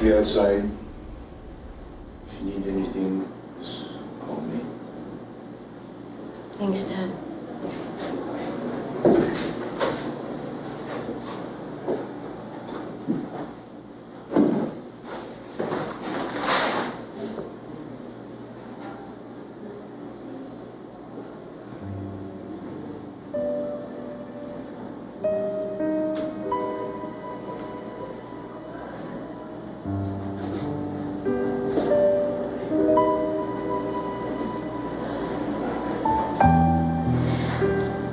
free outside. If you need anything, just call me. Thanks, Dad.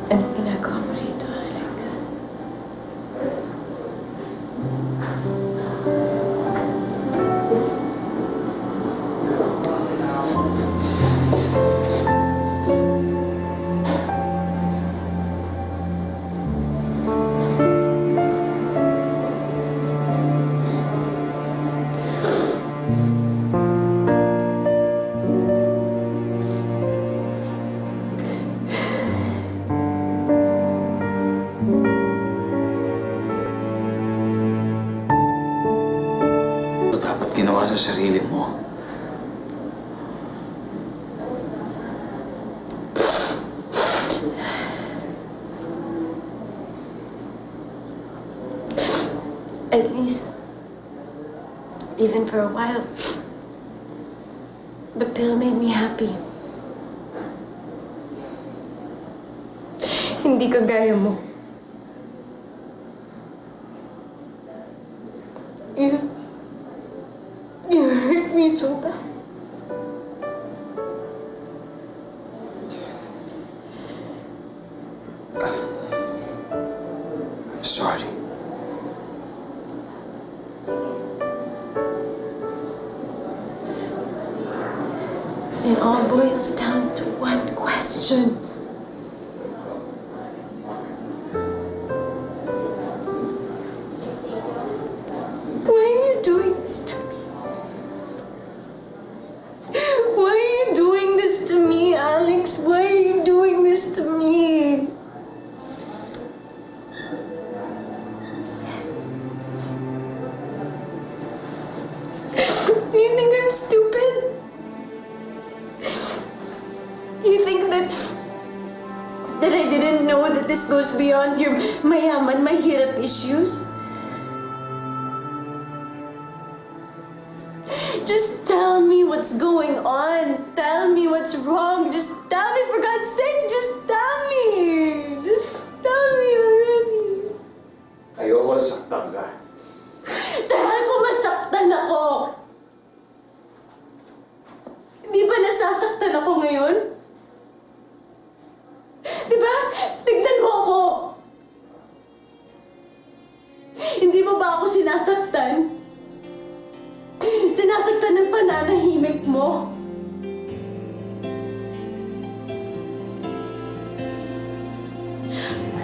Anong ginagawa mo rito, Alex? Ano dapat ginawa sa sarili mo? At least, even for a while, the pill made me happy. Hindi kagaya mo. You hurt me so bad. I'm sorry. It all boils down to one question. Why are you doing this to me? Why are you doing this to me, Alex? Why are you doing this to me? You think I'm stupid? You think that I didn't know that this goes beyond your mayaman, mahirap issues? Just tell me what's going on. Tell me what's wrong. Just tell me, for God's sake. Just tell me. Just tell me already. Ayoko na saktan ka. Dahil kung masaktan ako. Di ba nasasaktan ako ngayon? Di ba? Tignan mo ako. Hindi mo ba ako sinasaktan? Sinasaktan ng pananahimik mo.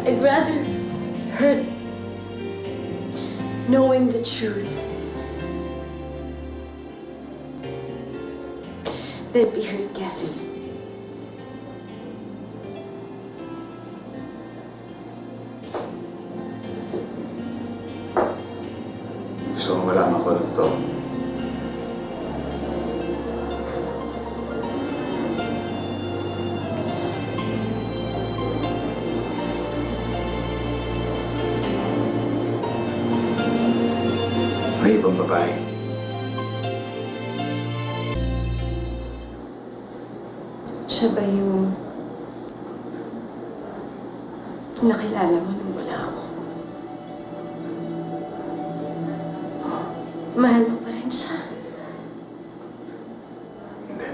I'd rather hurt knowing the truth than be hurt guessing. Gusto mo malaman ko na totoo? May ibang babae. Siya ba yung nakilala mo nung wala ako? Mahal mo pa rin siya? Hindi.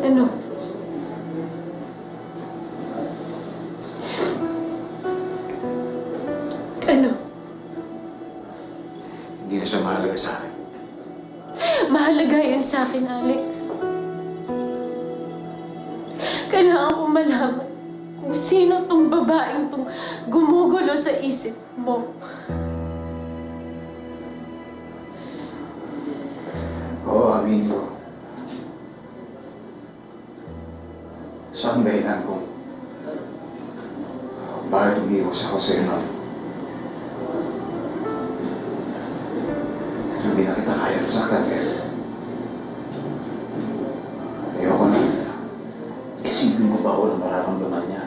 Ano? Ano? Hindi na siya mahalaga sa akin. Mahalaga yun sa akin, Alex. Kailangan ko malaman kung sino tong babaeng tong gumugulo sa isip mo. Oo, amin ko. Siya ang dahilan kung bakit umiiwas ako sa'yo nun. Pero hindi na kita kaya saktan, eh. Ayoko na. Isipin ko ba ako ng mararamdaman niya?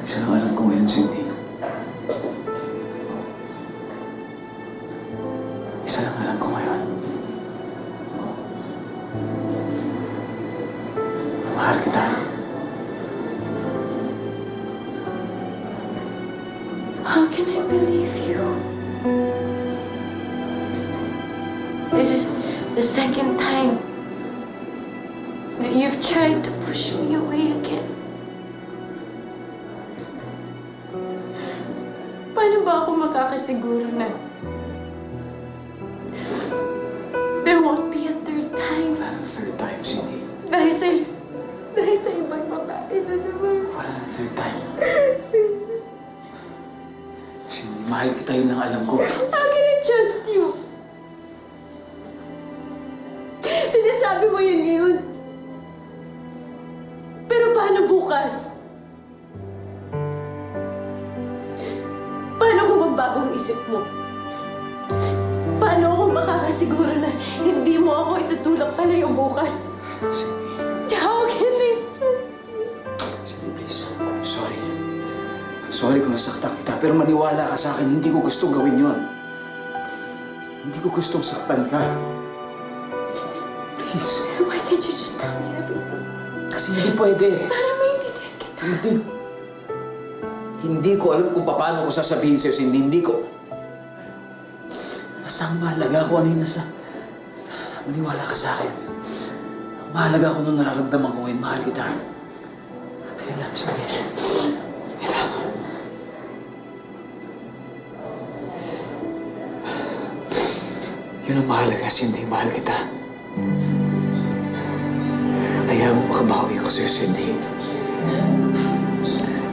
Isa lang alam ko ngayon, Cindy. Isa lang alam ko ngayon. Mahal kita. How can I believe you? This is the second time that you've tried to push me away again. Paano ba ako makakasiguro na there won't be a third time? Wala ng third time, Cindy. Dahil sa ibang babae na naman. Wala ng third time. Cindy, mahal kita, yun lang alam ko. How can I trust you? Sinasabi mo yun ngayon. Pero paano bukas? Paano kung magbagong isip mo? Paano ako makakasiguro na hindi mo ako itutulak palayo bukas? Cindy. How can I trust you? Cindy, please. I'm sorry. I'm sorry kung nasaktan kita, pero maniwala ka sa akin, hindi ko gustong gawin yon. Hindi ko gustong saktan ka. Please. Why can't you just tell me everything? Kasi hindi pwede. Para maintindihan kita. Hindi. Hindi ko alam kung paano ko sasabihin sa'yo, Cindy. Hindi ko. Basta ang mahalaga ko ano yung nasa... Maniwala ka sa akin. Ang mahalaga ko nung nararamdaman ko ngayon, mahal kita. Ayun lang, sabi. Ayun lang. Yun ang mahalaga, Cindy. Mahal kita. Hayaan mo makabawi ako sa'yo, Cindy.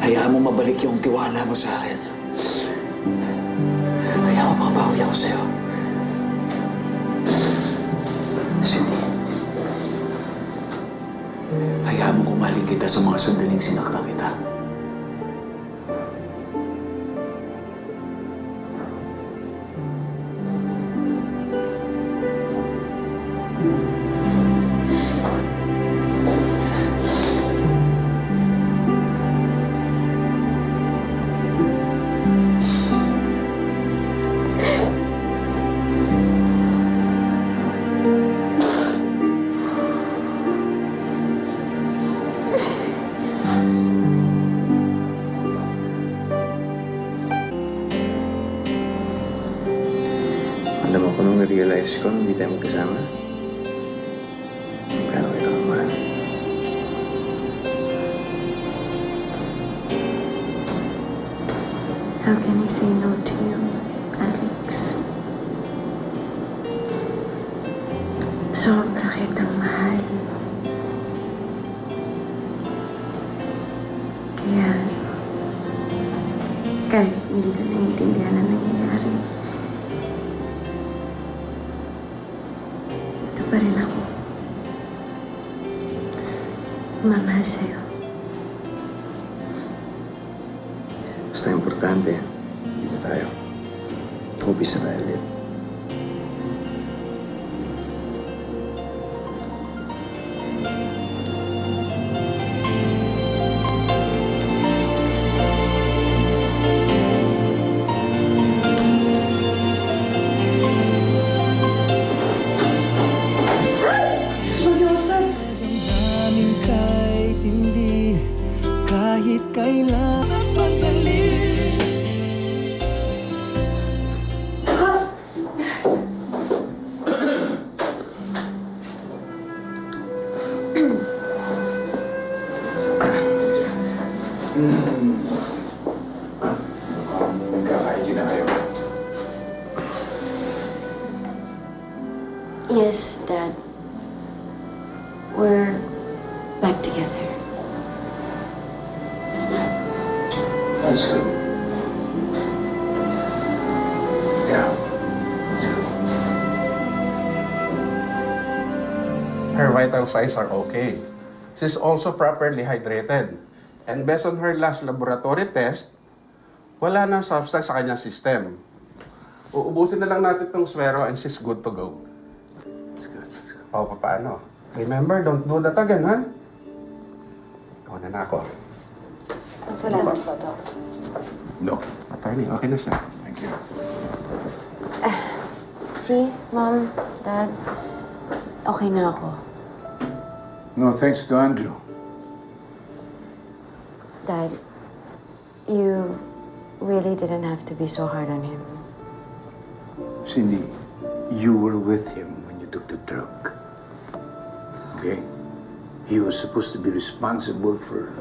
Hayaan mo mabalik yung tiwala mo sa akin. Hayaan mo makabawi ako sa'yo. Cindy. Hayaan mo kumaling kita sa mga sandaling sinaktan kita. Alam mo, kung nung na-realize ko, hindi tayo magkasama. Kano kita kamahal. How can I say no to you, Alex? Sobra kitang mahal. Kaya, kahit hindi ko naiintindihan na nangyayari, ito pa rin ako. Mamahal sa'yo. Basta importante, dito tayo. Umpisa tayo ulit. Damdamin kahit hindi, kahit kailan sandali. Nagkakain na kayo. Yes, Dad. We're back together. That's good. Yeah. That's good. Her vital signs are okay. She's also properly hydrated. And based on her last laboratory test, wala nang substance sa kanyang system. Uubusin na lang natin itong swero and she's good to go. O, paano? Remember, don't do that again, ha? Ikaw na ako. Salamat po, Doc. No. Attorney, okay na siya. Thank you. See, Mom, Dad, okay na ako. No, thanks to Andrew. Dad, you really didn't have to be so hard on him. Cindy, you were with him when you took the drug. Okay? He was supposed to be responsible for,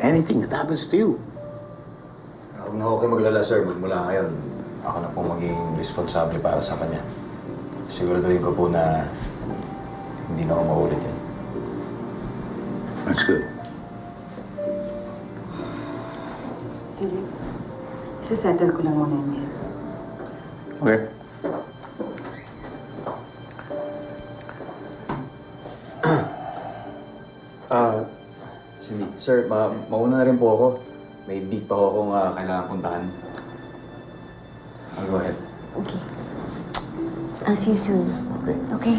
anything that happens to you. Huwag na ako kayo maglala, sir. Magmula ngayon, ako na po maging responsable para sa kanya. Siguraduhin ko po na hindi na ako maulit yan. That's good. Philip, isasettle ko lang muna yung mail. Okay. Cindy, sir, mauna na rin po ako. May beat pa ako kung kailangan puntahan. I'll go ahead. Okay. I'll see you soon. Okay. Okay?